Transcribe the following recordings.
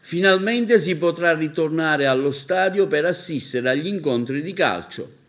Finalmente si potrà ritornare allo stadio per assistere agli incontri di calcio.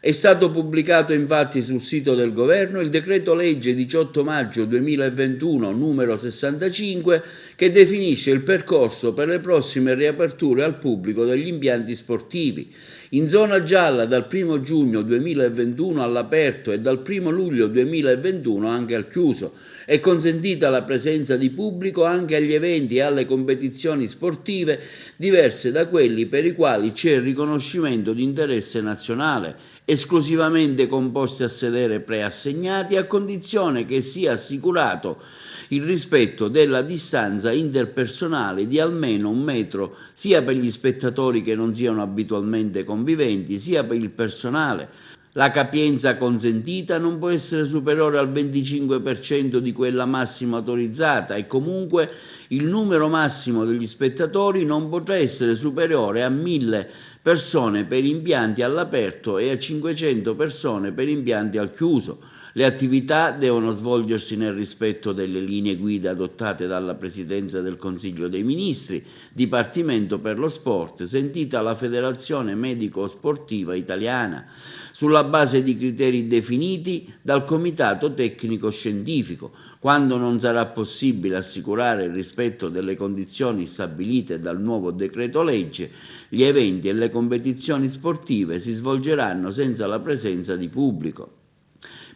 È stato pubblicato infatti sul sito del Governo il decreto legge 18 maggio 2021 numero 65 che definisce il percorso per le prossime riaperture al pubblico degli impianti sportivi. In zona gialla dal 1 giugno 2021 all'aperto e dal 1 luglio 2021 anche al chiuso. È consentita la presenza di pubblico anche agli eventi e alle competizioni sportive diverse da quelli per i quali c'è il riconoscimento di interesse nazionale, esclusivamente composti a sedere preassegnati, a condizione che sia assicurato il rispetto della distanza interpersonale di almeno 1 metro sia per gli spettatori che non siano abitualmente conviventi, sia per il personale. La capienza consentita non può essere superiore al 25% di quella massima autorizzata e comunque il numero massimo degli spettatori non potrà essere superiore a 1.000 persone per impianti all'aperto e a 500 persone per impianti al chiuso. Le attività devono svolgersi nel rispetto delle linee guida adottate dalla Presidenza del Consiglio dei Ministri, Dipartimento per lo Sport, sentita la Federazione Medico-Sportiva Italiana, sulla base di criteri definiti dal Comitato Tecnico Scientifico. Quando non sarà possibile assicurare il rispetto delle condizioni stabilite dal nuovo decreto legge, gli eventi e le competizioni sportive si svolgeranno senza la presenza di pubblico.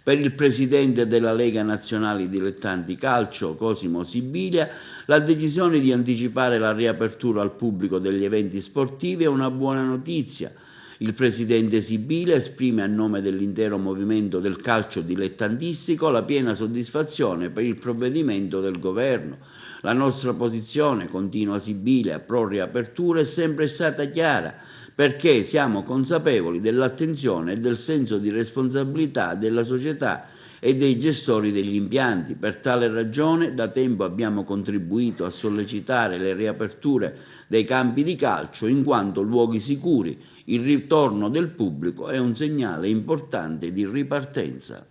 Per il presidente della Lega Nazionale Dilettanti Calcio, Cosimo Sibilia, la decisione di anticipare la riapertura al pubblico degli eventi sportivi è una buona notizia. Il presidente Sibilia esprime a nome dell'intero movimento del calcio dilettantistico la piena soddisfazione per il provvedimento del governo. La nostra posizione, continua Sibilia, pro riapertura è sempre stata chiara, perché siamo consapevoli dell'attenzione e del senso di responsabilità della società e dei gestori degli impianti. Per tale ragione da tempo abbiamo contribuito a sollecitare le riaperture dei campi di calcio in quanto luoghi sicuri. Il ritorno del pubblico è un segnale importante di ripartenza.